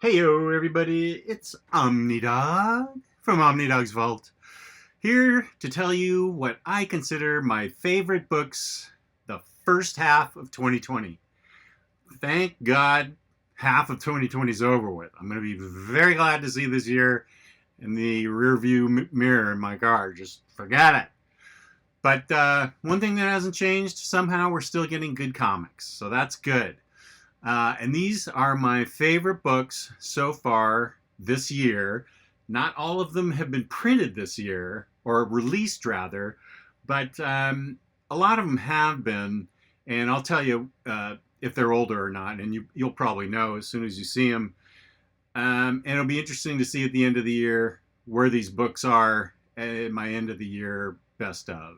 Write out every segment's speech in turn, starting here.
Heyo everybody, it's Omnidog from Omnidog's Vault, here to tell you what I consider my favorite books the first half of 2020. Thank God half of 2020 is over with. I'm going to be very glad to see this year in the rear view mirror in my car. Just forget it. But one thing that hasn't changed, somehow we're still getting good comics, so that's good. And these are my favorite books so far this year. Not all of them have been printed this year, or released rather, but a lot of them have been. And I'll tell you if they're older or not, and you'll probably know as soon as you see them. And it'll be interesting to see at the end of the year where these books are at my end of the year best of.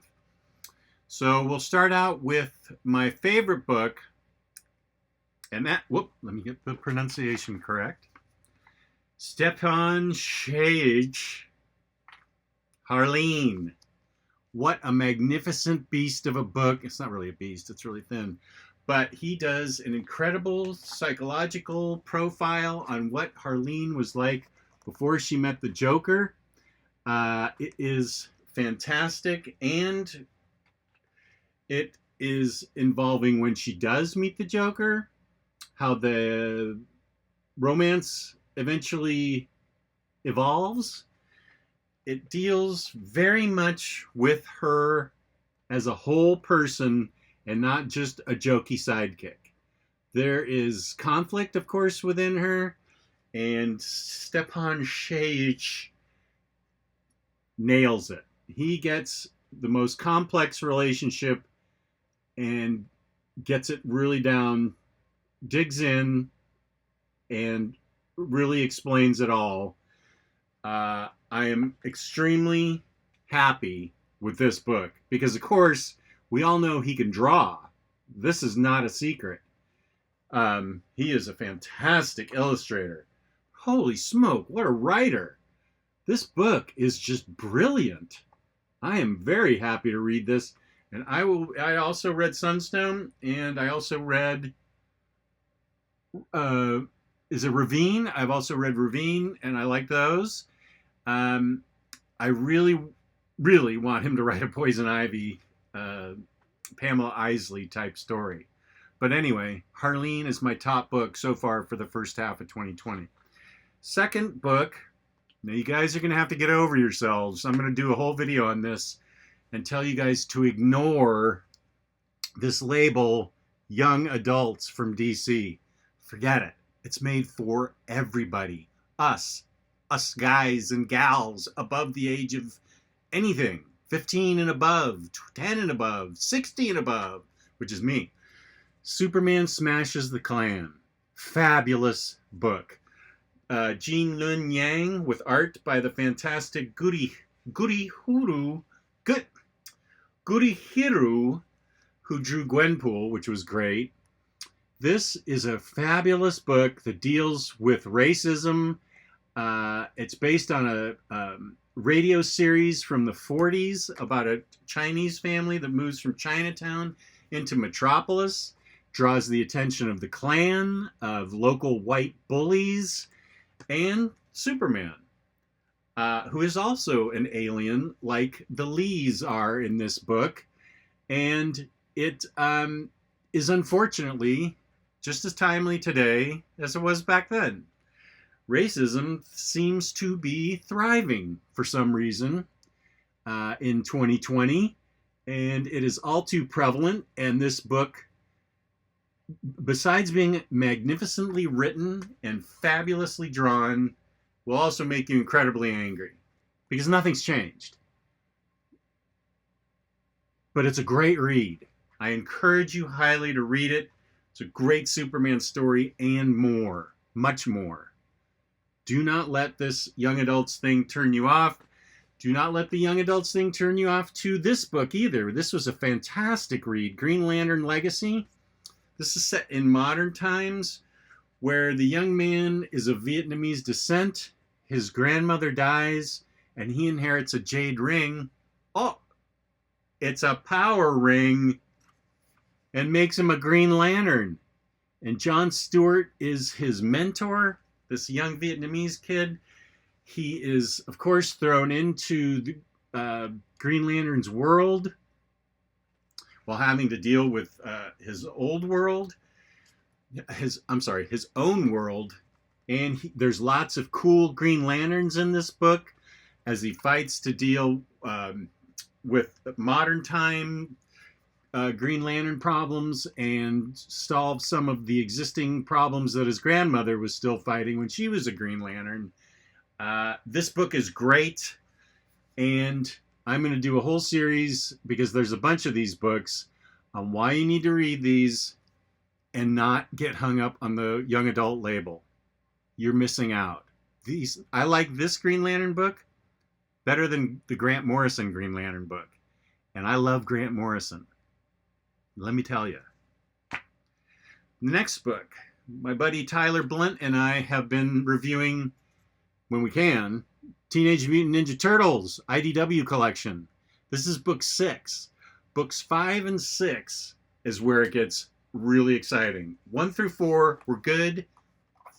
So we'll start out with my favorite book, and let me get the pronunciation correct. Stepan Shayich, Harleen. What a magnificent beast of a book. It's not really a beast, it's really thin. But he does an incredible psychological profile on what Harleen was like before she met the Joker. It is fantastic, and it is involving when she does meet the Joker, how the romance eventually evolves. It deals very much with her as a whole person and not just a jokey sidekick. There is conflict, of course, within her, and Stepan Shayich nails it. He gets the most complex relationship and gets it really down, digs in, and really explains it all. I am extremely happy with this book because, of course, we all know he can draw. This is not a secret. He is a fantastic illustrator. Holy smoke, what a writer. This book is just brilliant. I am very happy to read this. And I also read Sunstone, and I also read is it Ravine? I've also read Ravine, and I like those. I really, really want him to write a Poison Ivy, Pamela Isley type story. But anyway, Harleen is my top book so far for the first half of 2020. Second book, now you guys are going to have to get over yourselves. I'm going to do a whole video on this and tell you guys to ignore this label, young adults from DC. Forget it. It's made for everybody. Us guys and gals above the age of anything. 15 and above, 10 and above, 60 and above, which is me. Superman Smashes the Klan. Fabulous book. Jean Lun Yang with art by the fantastic Gurihiru, who drew Gwenpool, which was great. This is a fabulous book that deals with racism. It's based on a radio series from the 40s about a Chinese family that moves from Chinatown into Metropolis, draws the attention of the Klan, of local white bullies, and Superman, who is also an alien like the Lees are in this book. And it is unfortunately just as timely today as it was back then. Racism seems to be thriving for some reason in 2020, and it is all too prevalent. And this book, besides being magnificently written and fabulously drawn, will also make you incredibly angry because nothing's changed. But it's a great read. I encourage you highly to read it. It's a great Superman story and more, much more. Do not let this young adults thing turn you off. Do not let the young adults thing turn you off to this book either. This was a fantastic read, Green Lantern Legacy. This is set in modern times where the young man is of Vietnamese descent. His grandmother dies and he inherits a jade ring. Oh, it's a power ring, and makes him a Green Lantern. And John Stewart is his mentor. this young Vietnamese kid. He is, of course, thrown into the Green Lantern's world while having to deal with his old world, his own world. And there's lots of cool Green Lanterns in this book as he fights to deal with modern time Green Lantern problems and solve some of the existing problems that his grandmother was still fighting when she was a Green Lantern. This book is great, and I'm going to do a whole series, because there's a bunch of these books, on why you need to read these and not get hung up on the young adult label. You're missing out. I like this Green Lantern book better than the Grant Morrison Green Lantern book. And I love Grant Morrison. Let me tell you. Next book, my buddy Tyler Blunt and I have been reviewing, when we can, Teenage Mutant Ninja Turtles IDW collection. This is book 6. Books 5 and 6 is where it gets really exciting. 1 through 4 were good.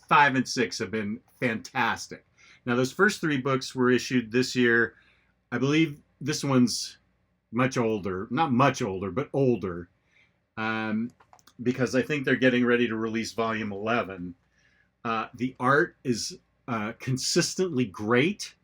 5 and 6 have been fantastic. Now, those first 3 books were issued this year. I believe this one's much older. Not much older, but older. Because I think they're getting ready to release volume 11. The art is consistently great.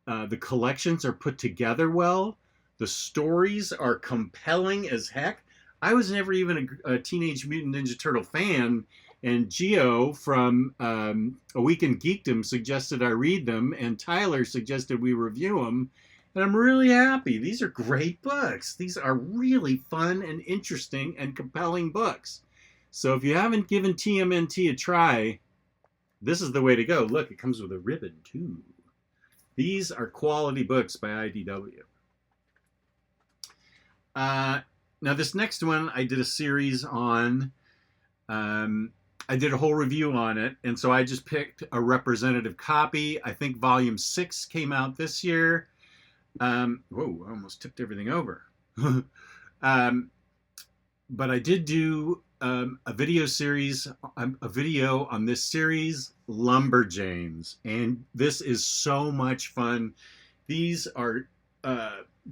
The collections are put together well. The stories are compelling as heck. I was never even a Teenage Mutant Ninja Turtle fan, and Geo from A Week in Geekdom suggested I read them, and Tyler suggested we review them, and I'm really happy. These are great books. These are really fun and interesting and compelling books. So if you haven't given TMNT a try, this is the way to go. Look, it comes with a ribbon too. These are quality books by IDW. Now this next one, I did a series on. I did a whole review on it, and so I just picked a representative copy. I think volume 6 came out this year. Whoa, I almost tipped everything over. But I did do a video on this series, Lumberjanes, and this is so much fun. These are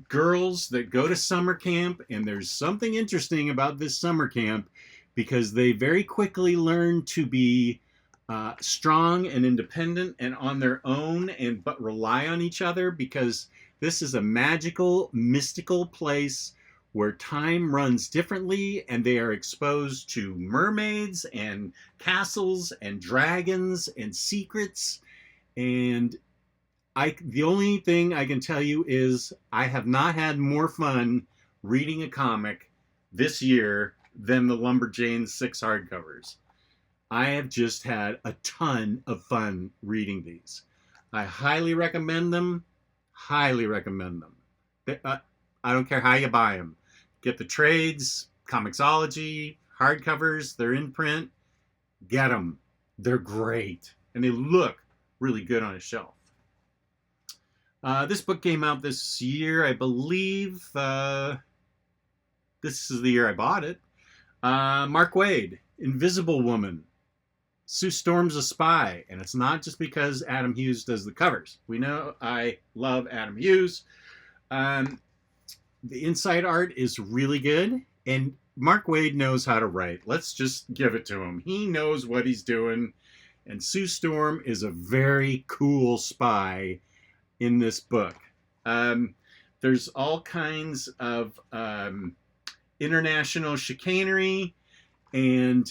girls that go to summer camp, and there's something interesting about this summer camp, because they very quickly learn to be strong and independent and on their own, but rely on each other, because this is a magical, mystical place where time runs differently, and they are exposed to mermaids and castles and dragons and secrets. And the only thing I can tell you is I have not had more fun reading a comic this year than the Lumberjanes 6 hardcovers. I have just had a ton of fun reading these. I highly recommend them. Highly recommend them. I don't care how you buy them. Get the trades, Comixology, hardcovers, they're in print. Get them. They're great. And they look really good on a shelf. This book came out this year, I believe. This is the year I bought it. Mark Waid, Invisible Woman. Sue Storm's a spy, and it's not just because Adam Hughes does the covers. We know I love Adam Hughes. The inside art is really good, and Mark Waid knows how to write. Let's just give it to him. He knows what he's doing, and Sue Storm is a very cool spy in this book. There's all kinds of international chicanery and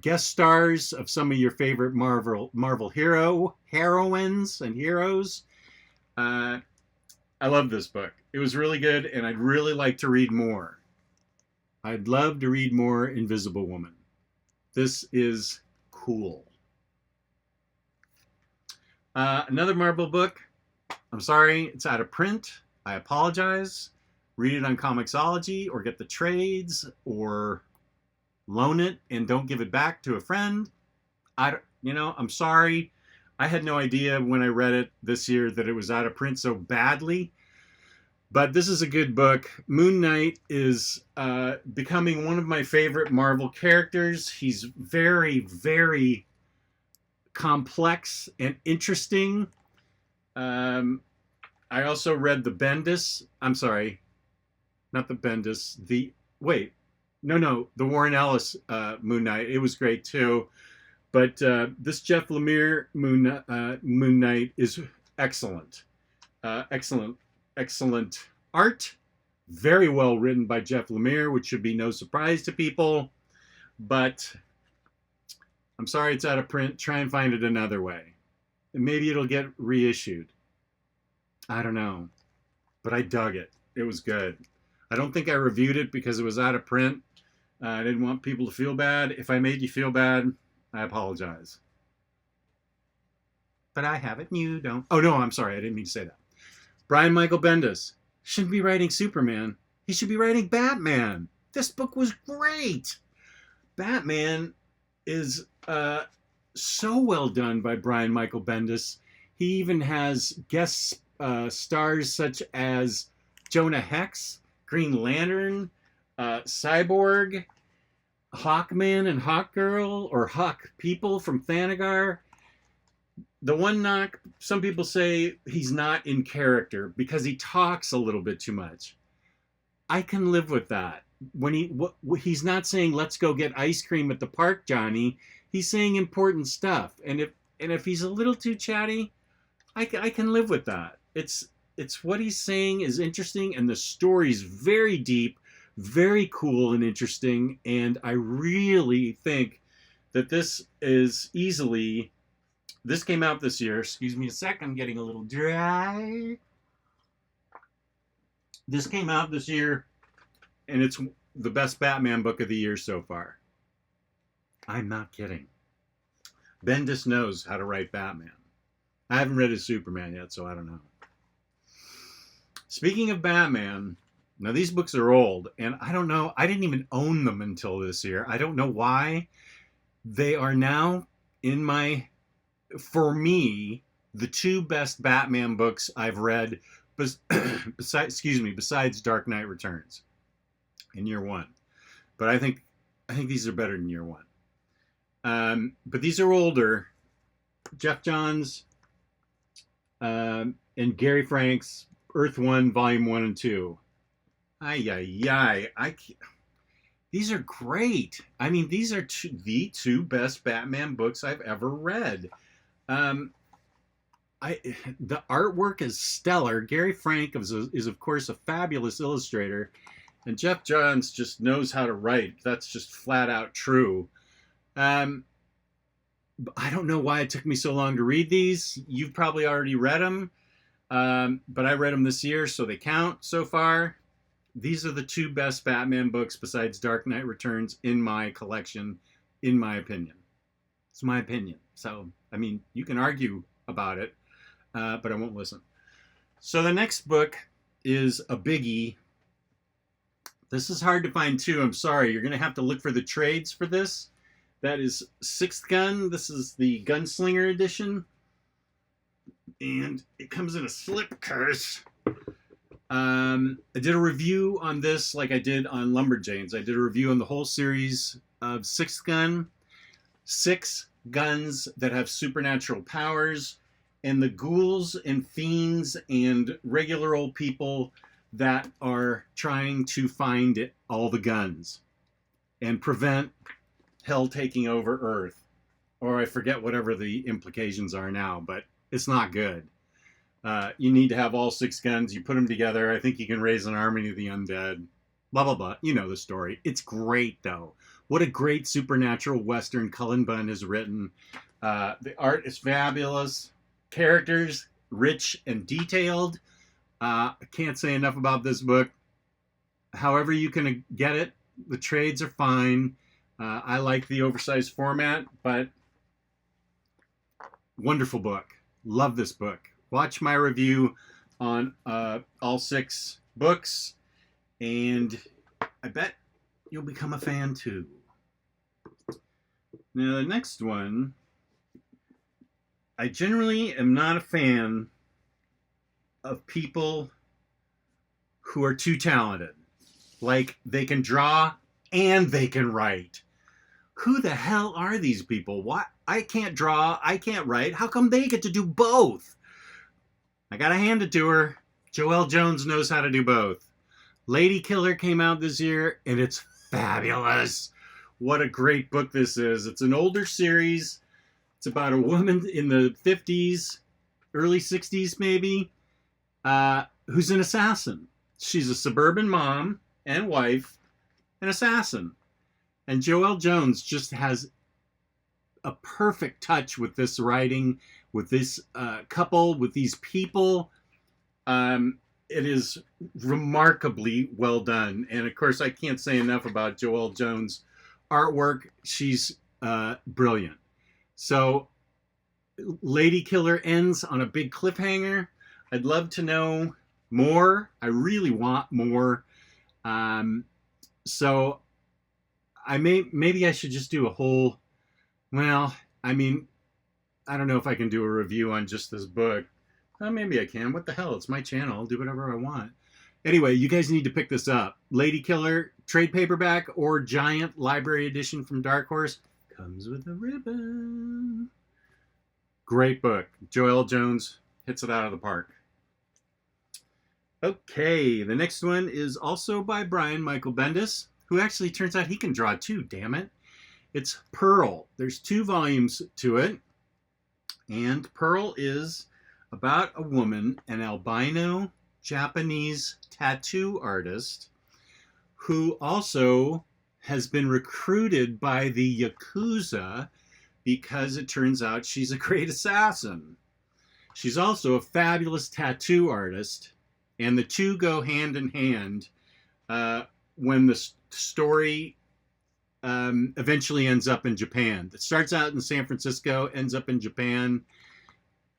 guest stars of some of your favorite Marvel heroines and heroes. I love this book. It was really good, and I'd really like to read more. I'd love to read more Invisible Woman. This is cool. Another Marvel book. I'm sorry, it's out of print. I apologize. Read it on Comixology, or get the trades, or loan it and don't give it back to a friend. I'm sorry. I had no idea when I read it this year that it was out of print so badly. But this is a good book. Moon Knight is becoming one of my favorite Marvel characters. He's very, very complex and interesting. I also read the Bendis. I'm sorry, not the Bendis. The Warren Ellis Moon Knight. It was great too. But this Jeff Lemire Moon Knight is excellent. Excellent art. Very well written by Jeff Lemire, which should be no surprise to people. But I'm sorry it's out of print. Try and find it another way. And maybe it'll get reissued. I don't know. But I dug it. It was good. I don't think I reviewed it because it was out of print. I didn't want people to feel bad. If I made you feel bad, I apologize. But I have it and you don't. Oh, no, I'm sorry. I didn't mean to say that. Brian Michael Bendis shouldn't be writing Superman. He should be writing Batman. This book was great. Batman is so well done by Brian Michael Bendis. He even has guest stars such as Jonah Hex, Green Lantern, Cyborg, Hawkman and Hawkgirl, or Hawk People from Thanagar. The one knock, some people say he's not in character because he talks a little bit too much. I can live with that. When he's not saying let's go get ice cream at the park, Johnny. He's saying important stuff. And if he's a little too chatty, I can live with that. It's what he's saying is interesting, and the story's very deep, very cool and interesting. And I really think that this came out this year. Excuse me a sec, I'm getting a little dry. This came out this year, and it's the best Batman book of the year so far. I'm not kidding. Bendis knows how to write Batman. I haven't read his Superman yet, so I don't know. Speaking of Batman, now these books are old, and I don't know, I didn't even own them until this year. I don't know why. They are now for me, the two best Batman books I've read besides Dark Knight Returns in year one. But I think these are better than year one. But these are older. Jeff Johns and Gary Frank's Earth 1, Volume 1 and 2. These are great. I mean, these are the two best Batman books I've ever read. The artwork is stellar. Gary Frank is of course a fabulous illustrator, and Jeff Johns just knows how to write. That's just flat out true. I don't know why it took me so long to read these. You've probably already read them, but I read them this year, so they count so far. These are the two best Batman books besides Dark Knight Returns in my collection, in my opinion. It's my opinion. So, I mean, you can argue about it, but I won't listen. So the next book is a biggie. This is hard to find too. I'm sorry. You're going to have to look for the trades for this. That is Sixth Gun. This is the Gunslinger edition. And it comes in a slipcase. I did a review on this like I did on Lumberjanes. I did a review on the whole series of Sixth Gun. 6 guns that have supernatural powers, and the ghouls and fiends and regular old people that are trying to find all the guns and prevent hell taking over Earth. Or I forget whatever the implications are now, but it's not good. You need to have all 6 guns. You put them together. I think you can raise an army of the undead. Blah, blah, blah. You know the story. It's great, though. What a great supernatural Western Cullen Bunn has written. The art is fabulous. Characters, rich and detailed. I can't say enough about this book. However you can get it, the trades are fine. I like the oversized format, but wonderful book. Love this book. Watch my review on all 6 books, and I bet you'll become a fan too. Now the next one, I generally am not a fan of people who are too talented. Like, they can draw and they can write. Who the hell are these people? Why? I can't draw, I can't write. How come they get to do both? I gotta hand it to her. Joelle Jones knows how to do both. Ladykiller came out this year, and it's fabulous. What a great book this is. It's an older series. It's about a woman in the 50s, early 60s maybe, who's an assassin. She's a suburban mom and wife, an assassin. And Joelle Jones just has a perfect touch with this writing, with this couple, with these people. It is remarkably well done. And of course, I can't say enough about Joelle Jones' artwork. She's brilliant. So Ladykiller ends on a big cliffhanger. I'd love to know more. I really want more. So maybe I should just do a whole, well, I mean, I don't know if I can do a review on just this book. Maybe I can. What the hell? It's my channel. I'll do whatever I want. Anyway, you guys need to pick this up. Ladykiller, trade paperback or giant library edition from Dark Horse. Comes with a ribbon. Great book. Joelle Jones hits it out of the park. Okay, the next one is also by Brian Michael Bendis, who actually turns out he can draw too, damn it. It's Pearl. There's 2 volumes to it. And Pearl is about a woman, an albino Japanese tattoo artist, who also has been recruited by the Yakuza because it turns out she's a great assassin. She's also a fabulous tattoo artist, and the two go hand in hand when the story eventually ends up in Japan. It starts out in San Francisco, ends up in Japan.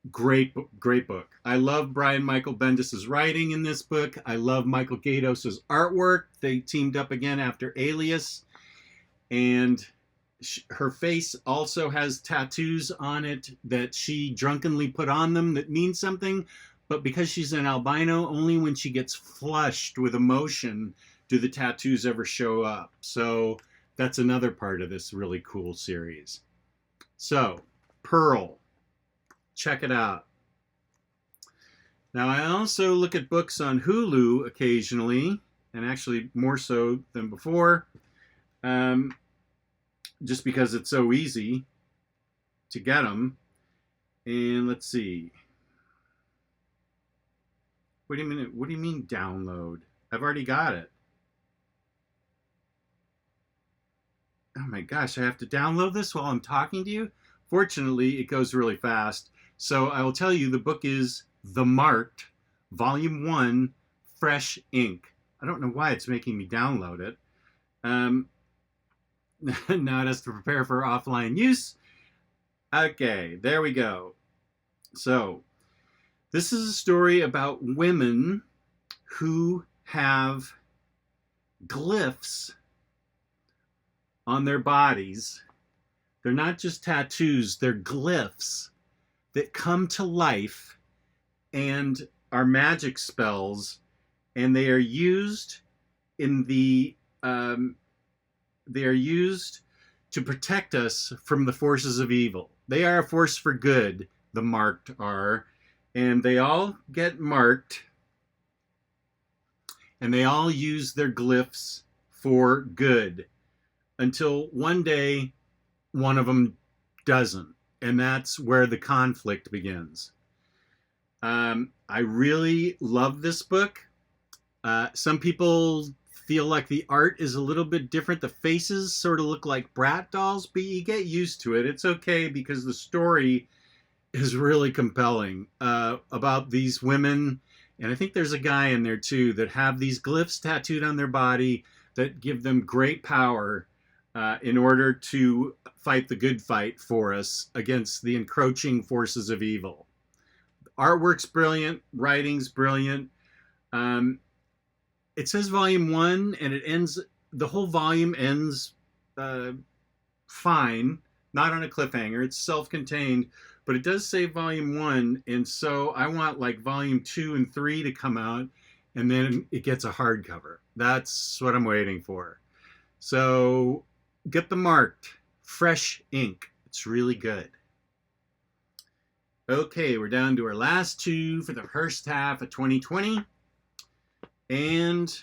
Great book. I love Brian Michael Bendis' writing in this book. I love Michael Gaydos' artwork. They teamed up again after Alias. And her face also has tattoos on it that she drunkenly put on them that mean something. But because she's an albino, only when she gets flushed with emotion do the tattoos ever show up. So that's another part of this really cool series. So, Pearl. Check it out. Now, I also look at books on Hulu occasionally, and actually more so than before, just because it's so easy to get them. And let's see. What do you mean download? I've already got it. Oh my gosh, I have to download this while I'm talking to you? Fortunately, it goes really fast. So I will tell you, the book is The Marked, Volume 1, Fresh Ink. I don't know why it's making me download it. Now it has to prepare for offline use. Okay, there we go. So, this is a story about women who have glyphs on their bodies. They're not just tattoos, they're glyphs that come to life and are magic spells, and they are used in the they are used to protect us from the forces of evil. They are a force for good, the marked are, and they all get marked, and they all use their glyphs for good until one day one of them doesn't. And that's where the conflict begins. I really love this book. Some people feel like the art is a little bit different. The faces sort of look like brat dolls, but you get used to it. It's okay because the story is really compelling about these women. And I think there's a guy in there too that have these glyphs tattooed on their body that give them great power in order to fight the good fight for us against the encroaching forces of evil. Artwork's brilliant, writing's brilliant. It says volume 1, and it ends, the whole volume ends fine, not on a cliffhanger. It's self-contained, but it does say volume 1, and so I want like volume 2 and 3 to come out, and then it gets a hardcover. That's what I'm waiting for. So get The Marked, Fresh Ink. It's really good. Okay, we're down to our last two for the first half of 2020. And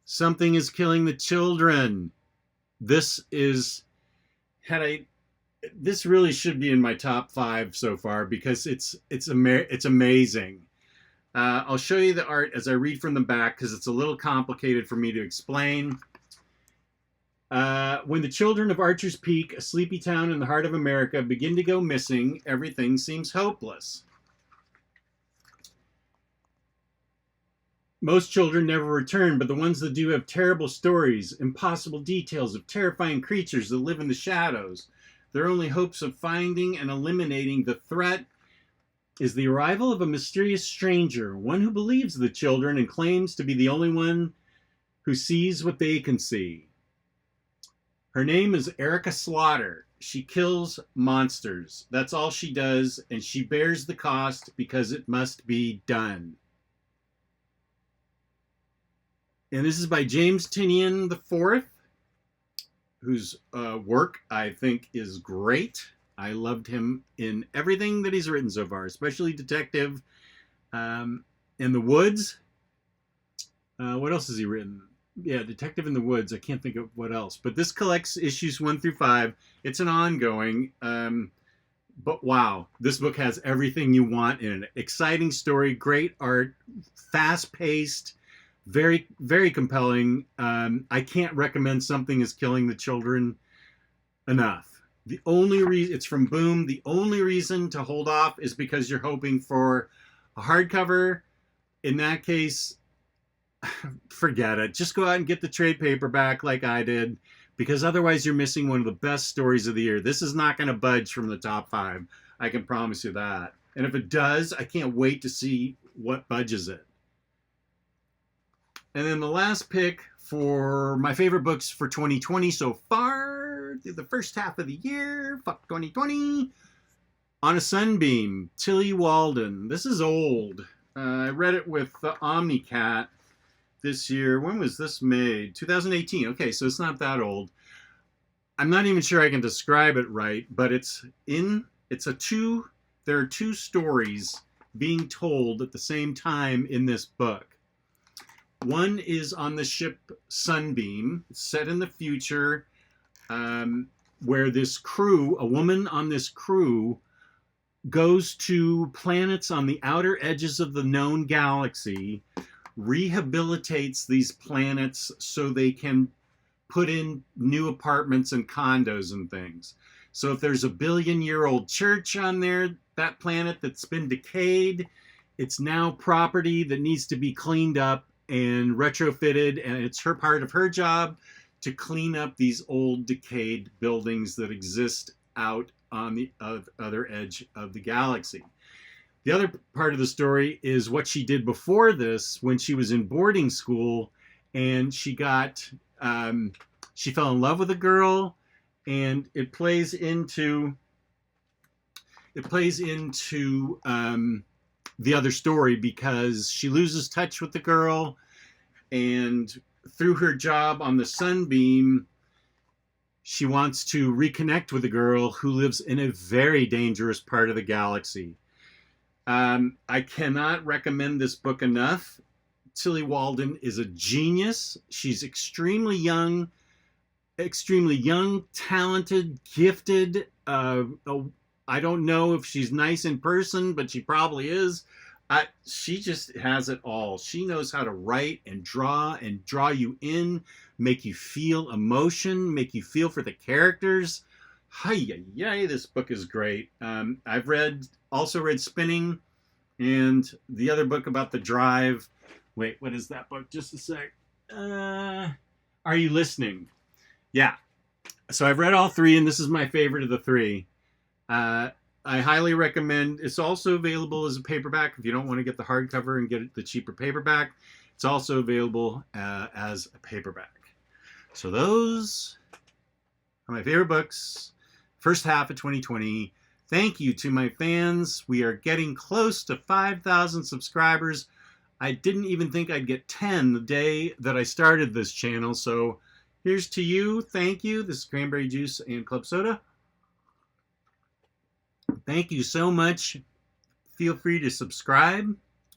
Something is Killing the Children. This really should be in my top 5 so far because it's amazing. I'll show you the art as I read from the back because it's a little complicated for me to explain. When the children of Archer's Peak, a sleepy town in the heart of America, begin to go missing, everything seems hopeless. Most children never return, but the ones that do have terrible stories, impossible details of terrifying creatures that live in the shadows. Their only hopes of finding and eliminating the threat is the arrival of a mysterious stranger, one who believes the children and claims to be the only one who sees what they can see. Her name is Erica Slaughter. She kills monsters. That's all she does, and she bears the cost because it must be done. And this is by James Tinian IV, whose work I think is great. I loved him in everything that he's written so far, especially Detective in the Woods. What else has he written? Yeah, Detective in the Woods. I can't think of what else. But this collects issues 1 through 5. It's an ongoing. But wow, this book has everything you want in it. Exciting story, great art, fast-paced, very, very compelling. I can't recommend Something is Killing the Children enough. The only reason, it's from Boom, the only reason to hold off is because you're hoping for a hardcover. In that case, forget it. Just go out and get the trade paperback like I did, because otherwise you're missing one of the best stories of the year. This is not going to budge from the top 5. I can promise you that. And if it does, I can't wait to see what budges it. And then the last pick for my favorite books for 2020 so far, through the first half of the year, fuck 2020, On a Sunbeam, Tillie Walden. This is old. I read it with the Omnicat this year. When was this made? 2018. Okay, so it's not that old. I'm not even sure I can describe it right, but there are 2 stories being told at the same time in this book. One is on the ship Sunbeam, set in the future, where this crew, a woman on this crew, goes to planets on the outer edges of the known galaxy, rehabilitates these planets so they can put in new apartments and condos and things. So if there's a billion-year-old church on that planet that's been decayed, it's now property that needs to be cleaned up and retrofitted, and it's part of her job to clean up these old decayed buildings that exist out on the other edge of the galaxy. The other part of the story is what she did before this when she was in boarding school, and she fell in love with a girl, and it plays into the other story because she loses touch with the girl, and through her job on the Sunbeam, she wants to reconnect with a girl who lives in a very dangerous part of the galaxy. I cannot recommend this book enough. Tillie Walden is a genius. She's extremely young, talented, gifted. I don't know if she's nice in person, but she probably is. She just has it all. She knows how to write and draw you in, make you feel emotion, make you feel for the characters. Hi-yi-yi, this book is great. I've also read Spinning and the other book about the drive. Wait, what is that book? Just a sec. Are You Listening? Yeah. So I've read all 3, and this is my favorite of the 3. I highly recommend. It's also available as a paperback if you don't want to get the hardcover and get the cheaper paperback. It's also available as a paperback. So those are my favorite books, first half of 2020. Thank you to my fans. We are getting close to 5,000 subscribers. I didn't even think I'd get 10 the day that I started this channel. So here's to you. Thank you. This is Cranberry Juice and Club Soda. Thank you so much. Feel free to subscribe,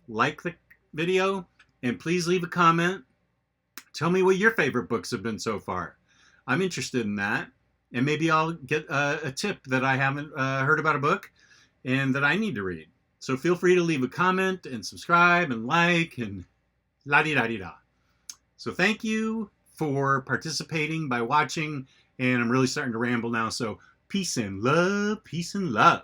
like the video, and please leave a comment. Tell me what your favorite books have been so far. I'm interested in that. And maybe I'll get a tip that I haven't heard about a book and that I need to read. So feel free to leave a comment and subscribe and like and la-di-da-di-da. So thank you for participating by watching. And I'm really starting to ramble now. So peace and love. Peace and love.